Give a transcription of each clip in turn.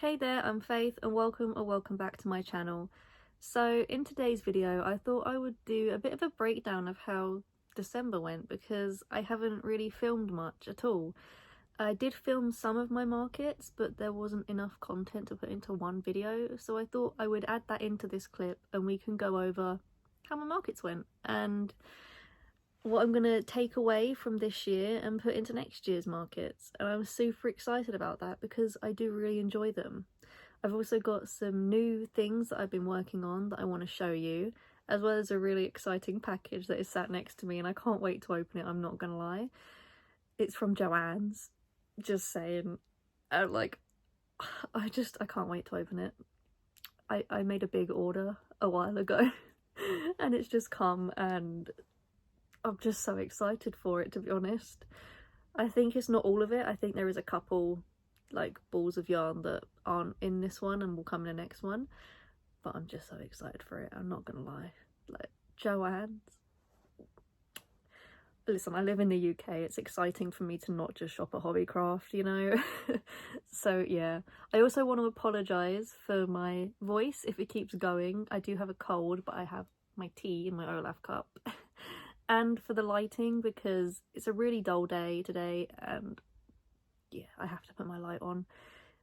Hey there, I'm Faith and welcome back to my channel. So in today's video I thought I would do a bit of a breakdown of how December went because I haven't really filmed much at all. I did film some of my markets, but there wasn't enough content to put into one video, so I thought I would add that into this clip and we can go over how my markets went and what I'm gonna take away from this year and put into next year's markets. And I'm super excited about that because I do really enjoy them. I've also got some new things that I've been working on that I want to show you, as well as a really exciting package that is sat next to me and I can't wait to open it, I'm not gonna lie. It's from Joann's, just saying. I can't wait to open it. I made a big order a while ago and it's just come and I'm just so excited for it, to be honest. I think it's not all of it. I think there is a couple like balls of yarn that aren't in this one and will come in the next one, but I'm just so excited for it, I'm not gonna lie. Like, Joann's. Listen, I live in the UK, it's exciting for me to not just shop at Hobbycraft, you know? So yeah, I also want to apologise for my voice if it keeps going. I do have a cold, but I have my tea in my Olaf cup. And for the lighting, because it's a really dull day today and yeah, I have to put my light on,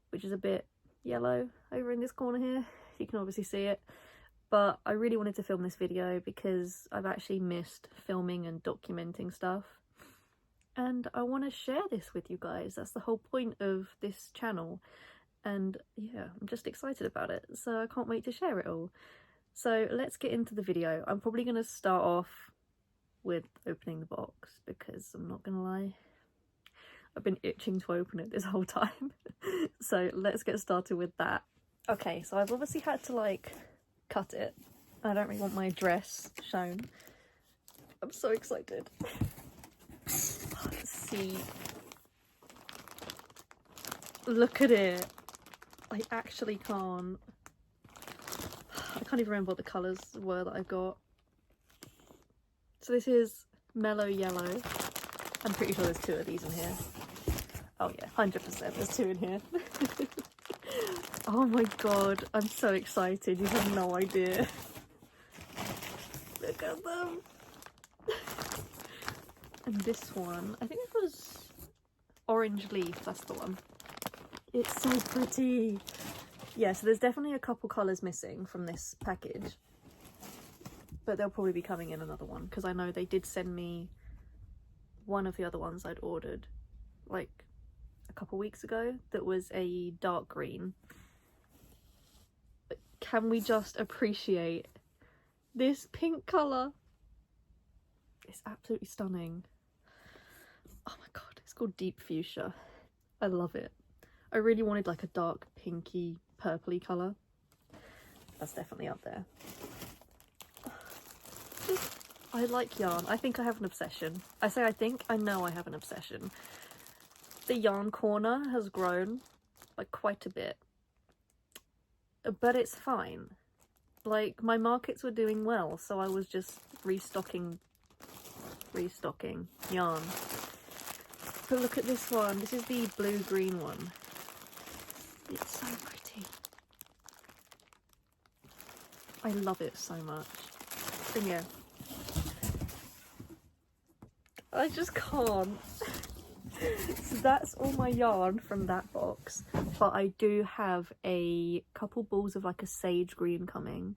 which is a bit yellow over in this corner here. You can obviously see it. But I really wanted to film this video because I've actually missed filming and documenting stuff. And I want to share this with you guys. That's the whole point of this channel. And yeah, I'm just excited about it. So I can't wait to share it all. So let's get into the video. I'm probably going to start off with opening the box because I'm not gonna lie, I've been itching to open it this whole time. So let's get started with that. Okay, so I've obviously had to like cut it. I don't really want my dress shown. I'm so excited. Let's see. Look at it. I actually can't. I can't even remember what the colours were that I got. So this is Mellow Yellow. I'm pretty sure there's two of these in here. Oh yeah, 100% there's two in here. Oh my god, I'm so excited, you have no idea. Look at them. And this one, I think it was Orange Leaf, that's the one. It's so pretty. Yeah, so there's definitely a couple colours missing from this package. But they'll probably be coming in another one because I know they did send me one of the other ones I'd ordered like a couple weeks ago that was a dark green. But can we just appreciate this pink colour? It's absolutely stunning. Oh my god, it's called Deep Fuchsia. I love it. I really wanted like a dark pinky purpley colour. That's definitely up there. I like yarn. I think I have an obsession. I say I think, I know I have an obsession. The yarn corner has grown like quite a bit, but it's fine. Like, my markets were doing well, so I was just restocking yarn. But look at this one. This is the blue-green one. It's so pretty. I love it so much. And yeah, I just can't. So that's all my yarn from that box, but I do have a couple balls of like a sage green coming,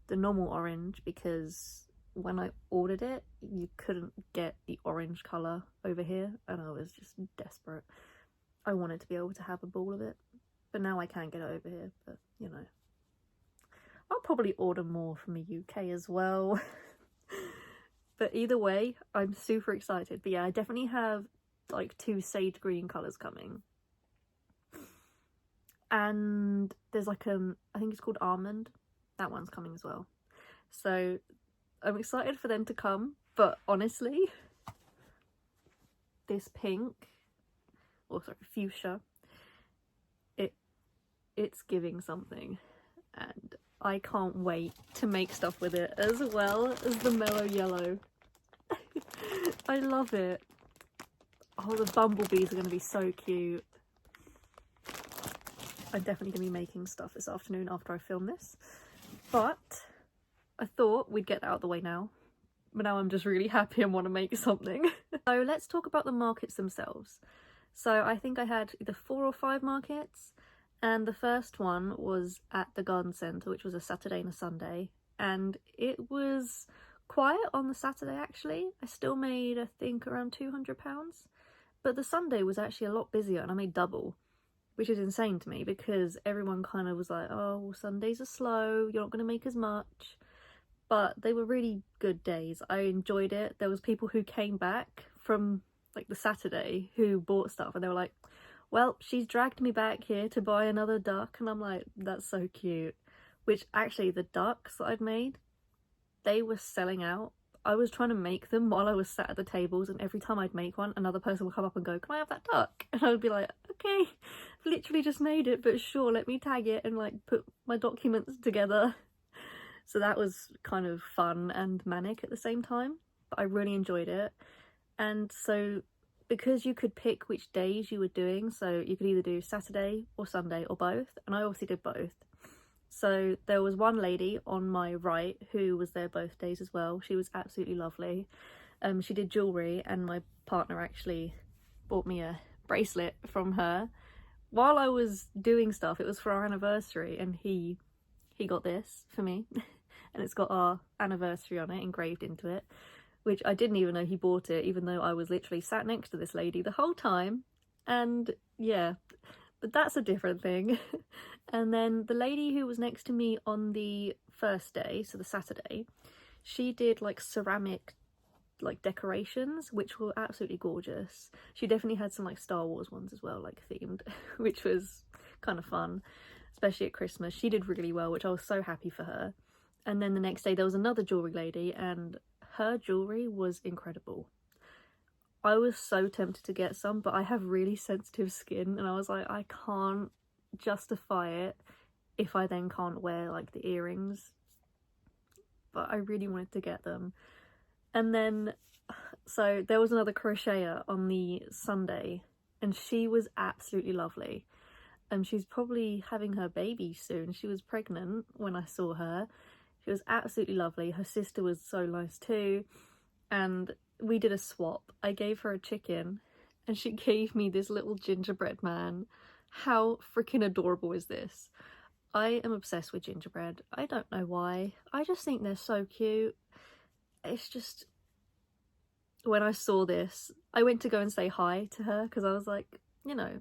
the normal orange, because when I ordered it you couldn't get the orange colour over here and I was just desperate. I wanted to be able to have a ball of it, but now I can't get it over here. But you know, I'll probably order more from the UK as well. But either way, I'm super excited. But yeah, I definitely have like two sage green colours coming. And there's like I think it's called Almond. That one's coming as well. So I'm excited for them to come. But honestly, this pink, or sorry, fuchsia, it's giving something. And I can't wait to make stuff with it as well as the Mellow Yellow. I love it. Oh, the bumblebees are going to be so cute. I'm definitely going to be making stuff this afternoon after I film this. But I thought we'd get that out of the way now. But now I'm just really happy and want to make something. So let's talk about the markets themselves. So I think I had either 4 or 5 markets, and the first one was at the garden centre, which was a Saturday and a Sunday, and it was quiet on the Saturday actually. I still made, I think, around £200, but the Sunday was actually a lot busier and I made double, which is insane to me because everyone kind of was like, oh, well, Sundays are slow, you're not going to make as much. But they were really good days. I enjoyed it. There was people who came back from like the Saturday who bought stuff and they were like, well, she's dragged me back here to buy another duck, and I'm like, that's so cute. Which actually, the ducks that I'd made, they were selling out. I was trying to make them while I was sat at the tables, and every time I'd make one, another person would come up and go, can I have that duck? And I would be like, okay, I've literally just made it, but sure, let me tag it and like put my documents together. So that was kind of fun and manic at the same time, but I really enjoyed it. And so because you could pick which days you were doing, so you could either do Saturday or Sunday or both, and I obviously did both. So there was one lady on my right who was there both days as well. She was absolutely lovely. She did jewellery, and my partner actually bought me a bracelet from her while I was doing stuff. It was for our anniversary, and he got this for me. And it's got our anniversary on it engraved into it, which I didn't even know he bought it, even though I was literally sat next to this lady the whole time. And yeah, but that's a different thing. And then the lady who was next to me on the first day, so the Saturday, she did like ceramic like decorations, which were absolutely gorgeous. She definitely had some like Star Wars ones as well, like themed, which was kind of fun, especially at Christmas. She did really well, which I was so happy for her. And then the next day there was another jewellery lady, and her jewellery was incredible. I was so tempted to get some, but I have really sensitive skin, and I was like, I can't justify it if I then can't wear like the earrings. But I really wanted to get them. And then, so there was another crocheter on the Sunday, and she was absolutely lovely. And she's probably having her baby soon. She was pregnant when I saw her. She was absolutely lovely. Her sister was so nice too. And we did a swap. I gave her a chicken and she gave me this little gingerbread man. How freaking adorable is this? I am obsessed with gingerbread. I don't know why. I just think they're so cute. It's just, when I saw this, I went to go and say hi to her because I was like, you know,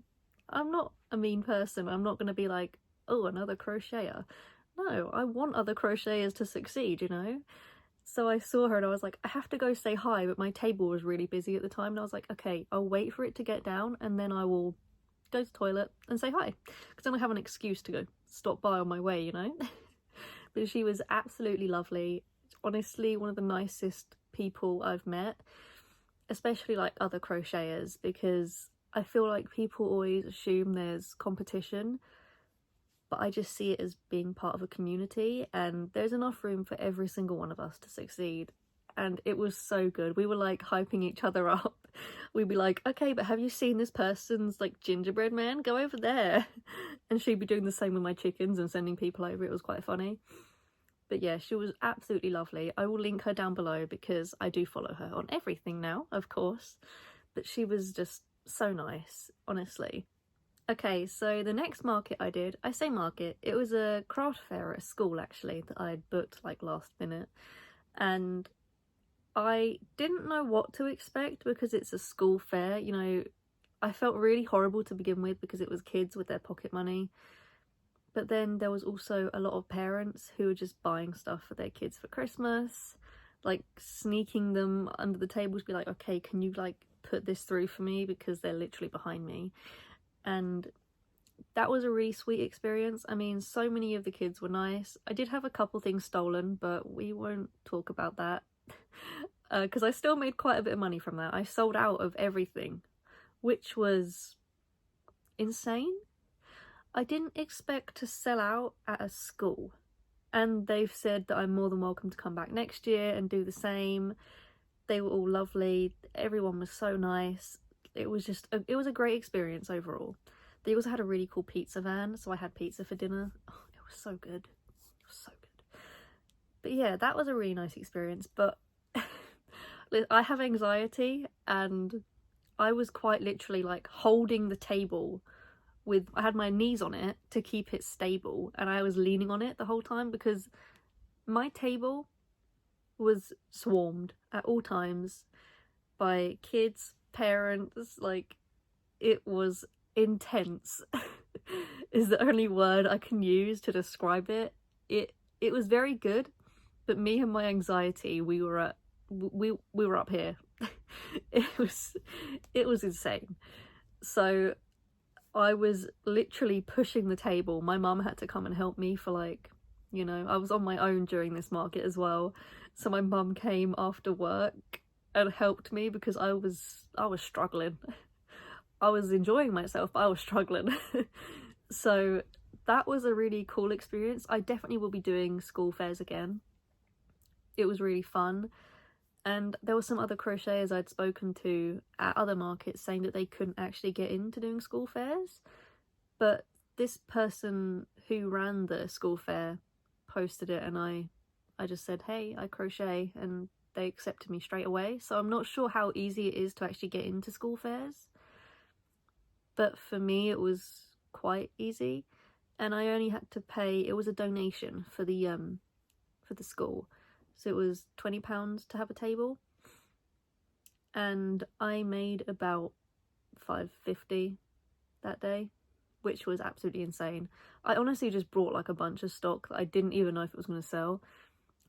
I'm not a mean person. I'm not going to be like, oh, another crocheter. No, I want other crocheters to succeed, you know? So I saw her and I was like, I have to go say hi, but my table was really busy at the time, and I was like, okay, I'll wait for it to get down and then I will go to the toilet and say hi, because then I have an excuse to go stop by on my way, you know? But she was absolutely lovely. Honestly, one of the nicest people I've met, especially like other crocheters, because I feel like people always assume there's competition, but I just see it as being part of a community, and there's enough room for every single one of us to succeed. And it was so good. We were like hyping each other up. We'd be like, okay, but have you seen this person's like gingerbread man? Go over there. And she'd be doing the same with my chickens and sending people over. It was quite funny. But yeah, she was absolutely lovely. I will link her down below because I do follow her on everything now, of course. But she was just so nice, honestly. Okay, so the next market I did, I say market, it was a craft fair at school actually that I had booked like last minute, and I didn't know what to expect because it's a school fair, you know. I felt really horrible to begin with because it was kids with their pocket money, but then there was also a lot of parents who were just buying stuff for their kids for Christmas, like sneaking them under the table to be like, okay, can you like put this through for me because they're literally behind me. And that was a really sweet experience. I mean, so many of the kids were nice. I did have a couple things stolen, but we won't talk about that because I still made quite a bit of money from that. I sold out of everything, which was insane. I didn't expect to sell out at a school, and they've said that I'm more than welcome to come back next year and do the same. They were all lovely. Everyone was so nice. It was just it was a great experience overall. They also had a really cool pizza van, so I had pizza for dinner. Oh, it was so good. It was so good. But yeah, that was a really nice experience. But I have anxiety, and I was quite literally like holding the table with, I had my knees on it to keep it stable, and I was leaning on it the whole time because my table was swarmed at all times by kids, parents. Like, it was intense is the only word I can use to describe it. It was very good, but me and my anxiety, we were up here. it was insane. So I was literally pushing the table. My mum had to come and help me for, like, you know, I was on my own during this market as well. So my mum came after work and helped me because I was struggling. I was enjoying myself, but I was struggling. So that was a really cool experience. I definitely will be doing school fairs again. It was really fun. And there were some other crocheters I'd spoken to at other markets saying that they couldn't actually get into doing school fairs. But this person who ran the school fair posted it, and I just said, hey, I crochet, and they accepted me straight away. So I'm not sure how easy it is to actually get into school fairs. But for me, it was quite easy. And I only had to pay, it was a donation for the school. So it was £20 to have a table, and I made about £5.50 that day, which was absolutely insane. I honestly just brought like a bunch of stock that I didn't even know if it was going to sell.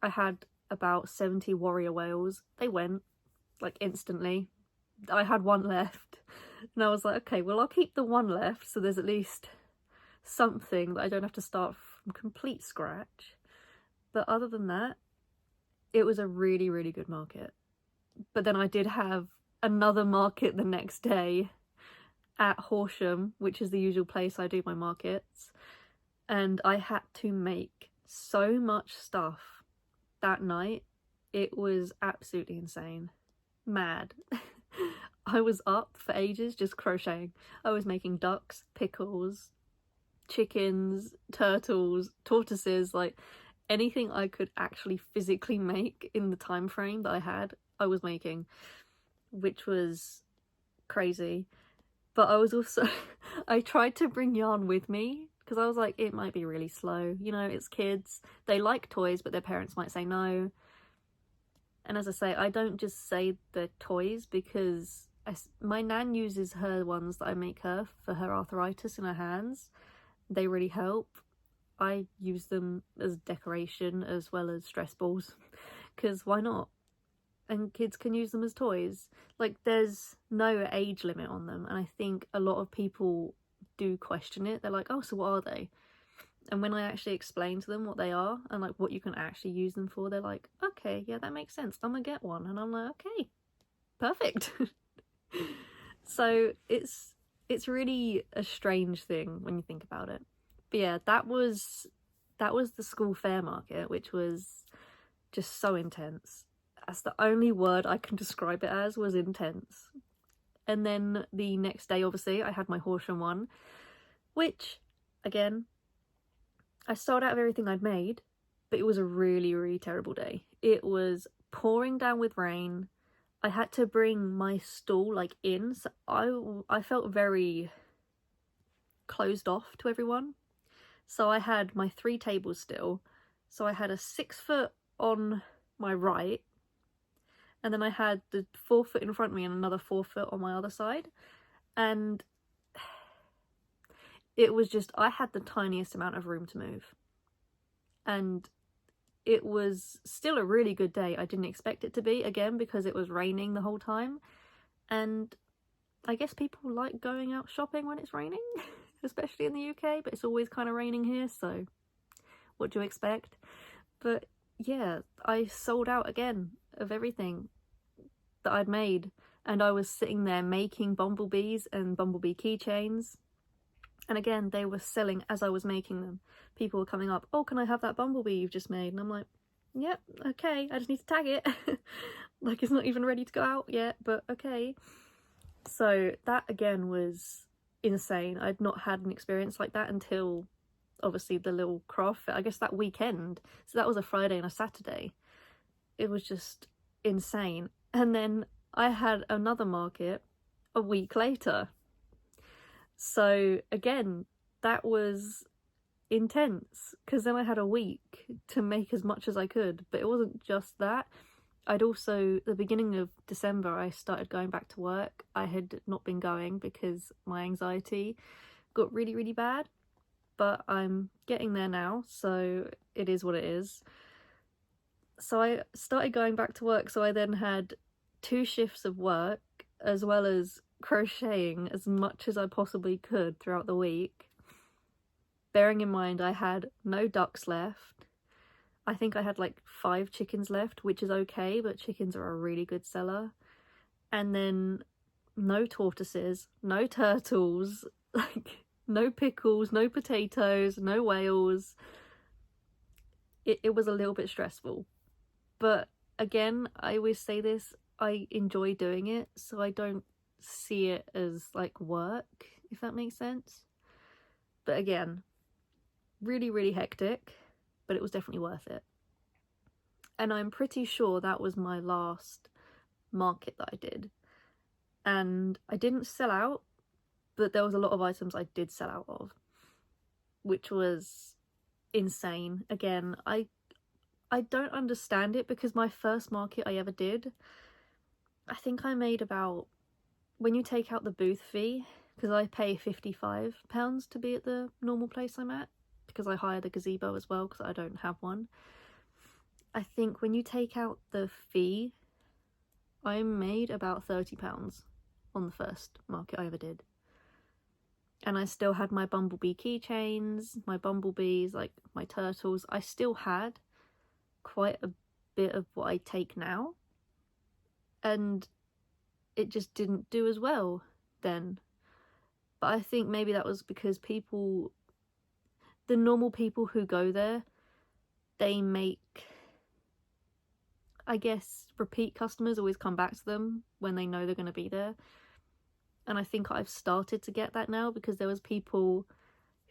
I had about 70 warrior whales. They went like instantly. I had one left, and I was like, okay, well, I'll keep the one left so there's at least something that I don't have to start from complete scratch. But other than that, it was a really, really good market. But then I did have another market the next day at Horsham, which is the usual place I do my markets. And I had to make so much stuff that night. It was absolutely insane. Mad. I was up for ages just crocheting. I was making ducks, pickles, chickens, turtles, tortoises, like anything I could actually physically make in the time frame that I had, I was making, which was crazy. But I was also I tried to bring yarn with me because I was like, it might be really slow, you know, it's kids, they like toys, but their parents might say no. And as I say, I don't just say the toys because my nan uses her ones that I make her for her arthritis in her hands. They really help. I use them as decoration as well as stress balls, because why not? And kids can use them as toys. Like, there's no age limit on them, and I think a lot of people do question it. They're like, oh, so what are they? And when I actually explain to them what they are and like what you can actually use them for, they're like, okay, yeah, that makes sense, I'm gonna get one. And I'm like, okay, perfect. So it's really a strange thing when you think about it. But yeah, that was the school fair market, which was just so intense. That's the only word I can describe it as, was intense. And then the next day, obviously, I had my Horsham one, which, again, I sold out of everything I'd made, but it was a really, really terrible day. It was pouring down with rain. I had to bring my stall like in, so I felt very closed off to everyone. So I had my 3 tables still. So I had a 6 foot on my right, and then I had the 4 foot in front of me and another 4 foot on my other side. And it was just, I had the tiniest amount of room to move. And it was still a really good day. I didn't expect it to be, again, because it was raining the whole time. And I guess people like going out shopping when it's raining, especially in the UK, but it's always kind of raining here, so what do you expect? But yeah, I sold out again of everything that I'd made, and I was sitting there making bumblebees and bumblebee keychains, and again, they were selling as I was making them. People were coming up, oh, can I have that bumblebee you've just made? And I'm like, yep, okay, I just need to tag it. Like, it's not even ready to go out yet, but okay. So that again was insane. I'd not had an experience like that until obviously the little craft fair, I guess that weekend. So that was a Friday and a Saturday. It was just insane. And then I had another market a week later. So again, that was intense, because then I had a week to make as much as I could. But it wasn't just that. I'd also, the beginning of December, I started going back to work. I had not been going because my anxiety got really, really bad. But I'm getting there now, so it is what it is. So I started going back to work, so I then had 2 shifts of work, as well as crocheting as much as I possibly could throughout the week. Bearing in mind I had no ducks left. I think I had like 5 chickens left, which is okay, but chickens are a really good seller. And then no tortoises, no turtles, like no pickles, no potatoes, no whales. It was a little bit stressful. But again, I always say this, I enjoy doing it, so I don't see it as like work, if that makes sense. But again, really, really hectic, but it was definitely worth it. And I'm pretty sure that was my last market that I did. And I didn't sell out, but there was a lot of items I did sell out of, which was insane. Again, I don't understand it, because my first market I ever did, I think I made about, when you take out the booth fee, because I pay £55 to be at the normal place I'm at, because I hire the gazebo as well because I don't have one. I think when you take out the fee, I made about £30 on the first market I ever did. And I still had my bumblebee keychains, my bumblebees, like my turtles. I still had quite a bit of what I take now, and it just didn't do as well then. But I think maybe that was because people, the normal people who go there, they make, I guess, repeat customers always come back to them when they know they're going to be there. And I think I've started to get that now, because there was people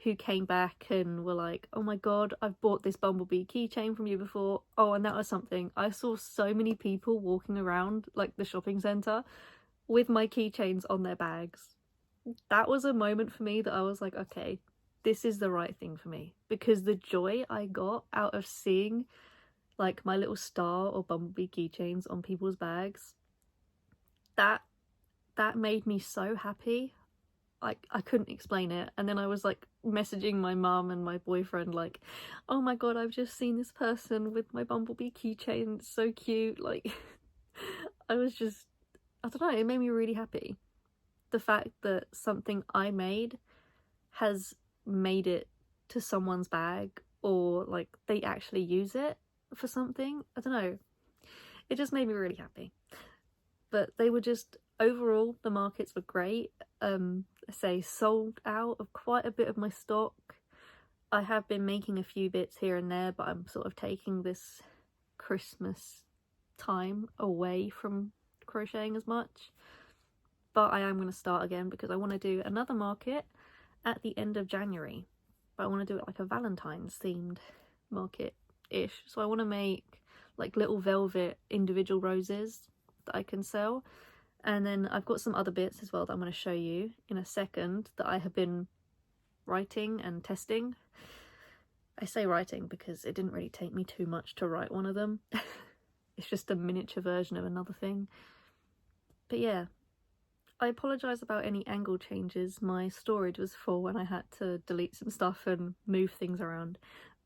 who came back and were like, oh my god, I've bought this bumblebee keychain from you before. Oh, and that was something. I saw so many people walking around like the shopping centre with my keychains on their bags. That was a moment for me that I was like, okay, this is the right thing for me, because the joy I got out of seeing like my little star or bumblebee keychains on people's bags, that made me so happy. I couldn't explain it. And then I was like messaging my mum and my boyfriend like, oh my god, I've just seen this person with my bumblebee keychain, it's so cute. Like I was just, I don't know, it made me really happy. The fact that something I made has made it to someone's bag, or like they actually use it for something, I don't know, it just made me really happy. But they were just, overall the markets were great. I say sold out of quite a bit of my stock. I have been making a few bits here and there, but I'm sort of taking this Christmas time away from crocheting as much. But I am going to start again, because I want to do another market at the end of January. But I want to do it like a Valentine's themed market-ish. So I want to make like little velvet individual roses that I can sell. And then I've got some other bits as well that I'm going to show you in a second that I have been writing and testing. I say writing because it didn't really take me too much to write one of them. It's just a miniature version of another thing. But yeah, I apologise about any angle changes. My storage was full and I had to delete some stuff and move things around.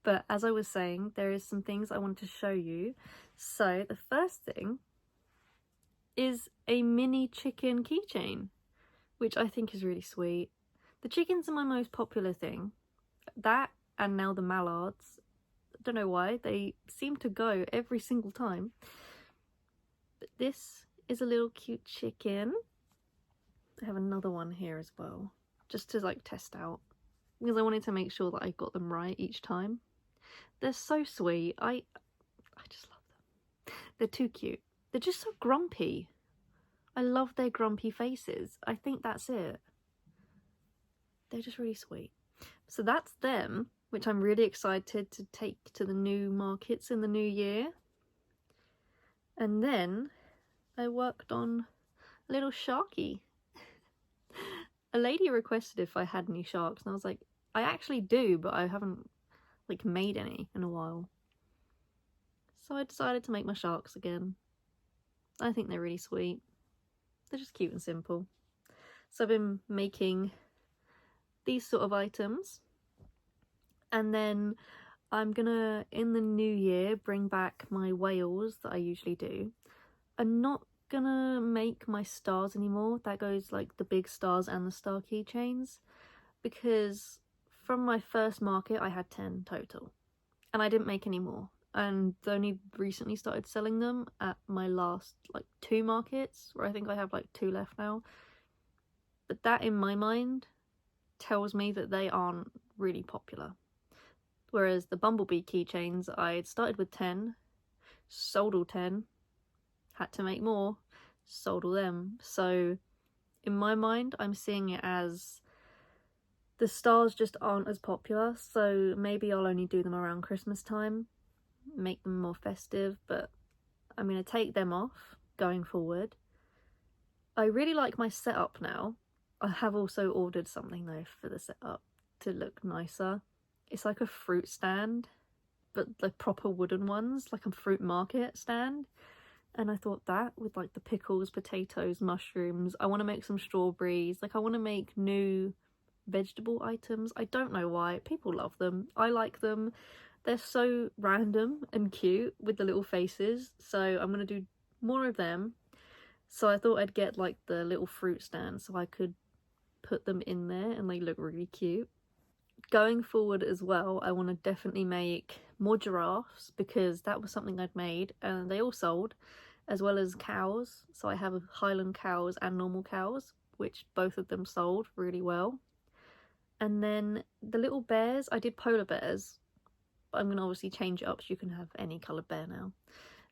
But as I was saying, there is some things I want to show you. So the first thing is a mini chicken keychain, which I think is really sweet. The chickens are my most popular thing. That, and now the mallards. I don't know why, they seem to go every single time. But this is a little cute chicken. I have another one here as well, just to like test out, because I wanted to make sure that I got them right each time. They're so sweet. I just love them. They're too cute. They're just so grumpy. I love their grumpy faces. I think that's it. they're just really sweet. So that's them, which I'm really excited to take to the new markets in the new year. And then I worked on a little sharky. A lady requested if I had any sharks, and I was like, I actually do, but I haven't like made any in a while. So I decided to make my sharks again. I think they're really sweet. They're just cute and simple. So I've been making these sort of items, and then I'm gonna, in the new year, bring back my whales that I usually do. I'm not gonna make my stars anymore. That goes like the big stars and the star keychains, because from my first market I had 10 total and I didn't make any more, and only recently started selling them at my last like 2 markets, where I think I have like 2 left now. But that in my mind tells me that they aren't really popular. Whereas the bumblebee keychains, I started with 10, sold all 10, had to make more, sold all them. So in my mind, I'm seeing it as the stars just aren't as popular, so maybe I'll only do them around Christmas time, make them more festive, but I'm going to take them off going forward. I really like my setup now. I have also ordered something though for the setup to look nicer. It's like a fruit stand, but the proper wooden ones, like a fruit market stand. And I thought that with like the pickles, potatoes, mushrooms, I want to make some strawberries, like I want to make new vegetable items. I don't know why, people love them, I like them. They're so random and cute with the little faces, so I'm going to do more of them. So I thought I'd get like the little fruit stand so I could put them in there and they look really cute. Going forward as well, I want to definitely make more giraffes, because that was something I'd made and they all sold, as well as cows. So I have Highland cows and normal cows, which both of them sold really well. And then the little bears, I did polar bears, but I'm going to obviously change it up so you can have any coloured bear now.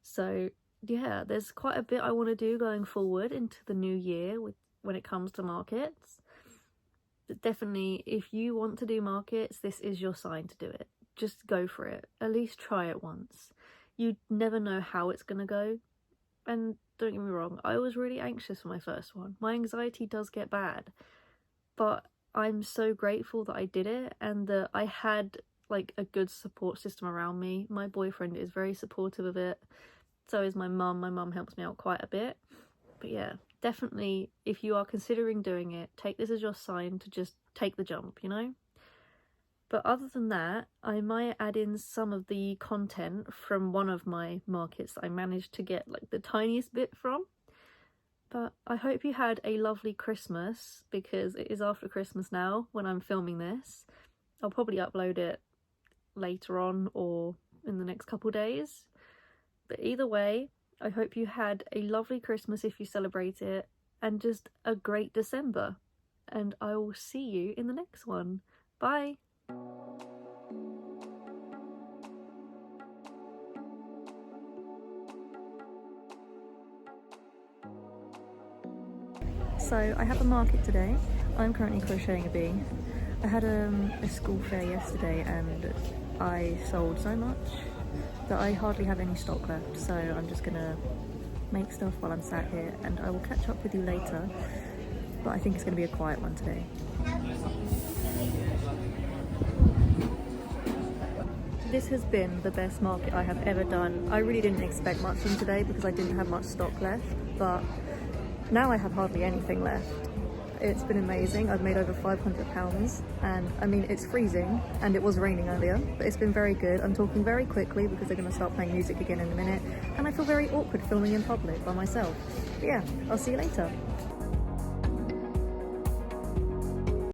So yeah, there's quite a bit I want to do going forward into the new year when it comes to markets. But definitely, if you want to do markets, this is your sign to do it. Just go for it. At least try it once. You never know how it's going to go. And don't get me wrong, I was really anxious for my first one. My anxiety does get bad. But I'm so grateful that I did it and that I had like a good support system around me. My boyfriend is very supportive of it. So is my mum. My mum helps me out quite a bit. But yeah, definitely, if you are considering doing it, take this as your sign to just take the jump, you know? But other than that, I might add in some of the content from one of my markets that I managed to get like the tiniest bit from. But I hope you had a lovely Christmas, because it is after Christmas now when I'm filming this. I'll probably upload it later on or in the next couple days. But either way, I hope you had a lovely Christmas if you celebrate it, and just a great December. And I will see you in the next one. Bye! So I have a market today. I'm currently crocheting a bee. I had a school fair yesterday and I sold so much that I hardly have any stock left, so I'm just gonna make stuff while I'm sat here, and I will catch up with you later, but I think it's gonna be a quiet one today. This has been the best market I have ever done. I really didn't expect much from today because I didn't have much stock left, but now I have hardly anything left. It's been amazing. I've made over £500, and I mean, it's freezing and it was raining earlier, but it's been very good. I'm talking very quickly because they're going to start playing music again in a minute, and I feel very awkward filming in public by myself. But yeah, I'll see you later.